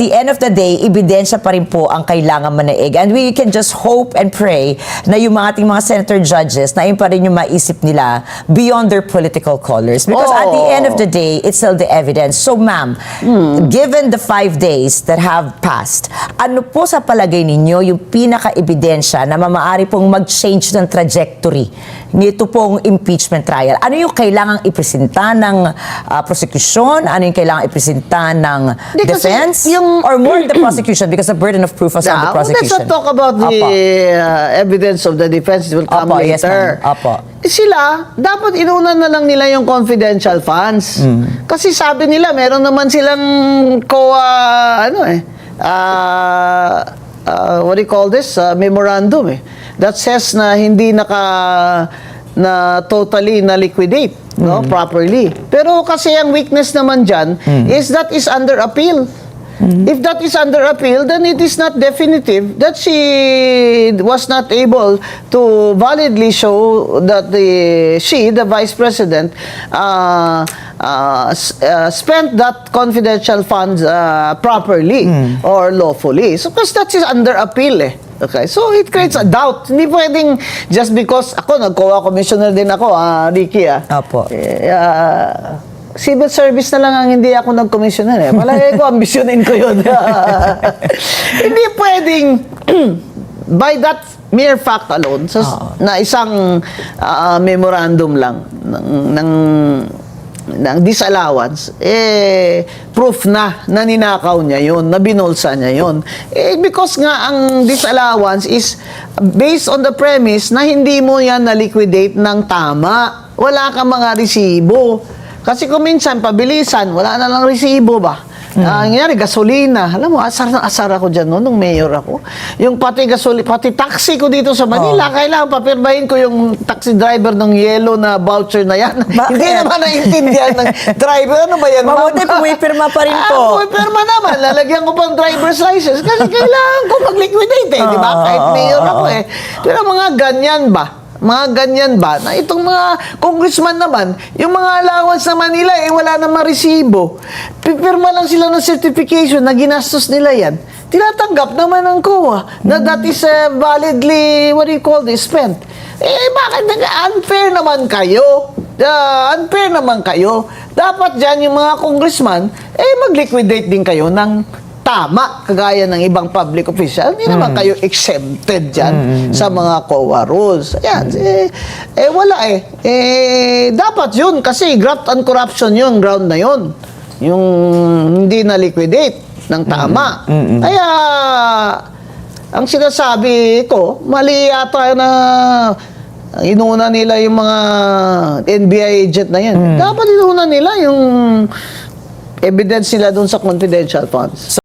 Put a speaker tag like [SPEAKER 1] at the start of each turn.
[SPEAKER 1] the end of the day, ebidensya pa rin po ang kailangan manaig. And we can just hope and pray na yung ating mga senator judges, na yun pa rin yung maisip nila beyond their political colors. Because at the end of the day, it's still the evidence. So ma'am, given the 5 days that have passed, ano po sa palagay ninyo yung pinaka-ebidensya na maaari pong mag-change ng trajectory nito pong impeachment trial? Ano yung kailangang ipresenta ng prosecution? Ano yung kailangang ipresenta ng defense? Or more the prosecution, because the burden of proof was on the prosecution.
[SPEAKER 2] Let's not talk about the evidence of the defense. It will come later.
[SPEAKER 1] Yes,
[SPEAKER 2] sila, dapat inuna na lang nila yung confidential funds. Kasi sabi nila, meron naman silang what do you call this? Memorandum that says na hindi na totally na-liquidate properly. Pero kasi ang weakness naman dyan is that is under appeal. If that is under appeal, then it is not definitive that she was not able to validly show that the Vice President, spent that confidential funds properly or lawfully. So, because that is under appeal Okay, so it creates a doubt. Hindi pwedeng just because ako, nag-COA commissioner din ako, Ricky, civil service na lang ang hindi ako nag-commissioner Palagi ko, ambisyonin ko yun. Hindi pwedeng, by that mere fact alone, na isang memorandum lang ng disallowance, proof na ninakaw niya yun, na binulsa niya yun. Because nga, ang disallowance is based on the premise na hindi mo yan na-liquidate ng tama. Wala kang mga resibo. Kasi kung minsan, pabilisan, wala na lang resibo ba? Nangyari, gasolina. Alam mo, asar na asar ako dyan nung mayor ako. Yung pati taxi ko dito sa Manila, kailangan papirmahin ko yung taxi driver ng yellow na voucher na yan. Hindi naman naintindihan ng driver. Ano ba yan?
[SPEAKER 1] Mabuti, pumipirma pa rin po.
[SPEAKER 2] Pumipirma naman. Lalagyan ko pang driver's license kasi kailangan ko mag-liquidate di ba? Kahit mayor ako Pero mga ganyan ba? Na itong mga congressman naman, yung mga allowance sa Manila, wala namang resibo. Pipirma lang sila ng certification na ginastos nila yan. Tinatanggap naman ng COA na that is validly, what do you call this, spent. Bakit unfair naman kayo? Unfair naman kayo. Dapat dyan yung mga congressman, mag-liquidate din kayo ng tama, kagaya ng ibang public official. Hindi naman kayo exempted dyan sa mga COA rules. Ayan, wala dapat yun, kasi graft and corruption yun, ground na yun. Yung hindi na-liquidate ng tama. Kaya, ang sinasabi ko, mali yata na inuna nila yung mga NBI agent na yan. Dapat inuna nila yung evidence nila doon sa confidential funds.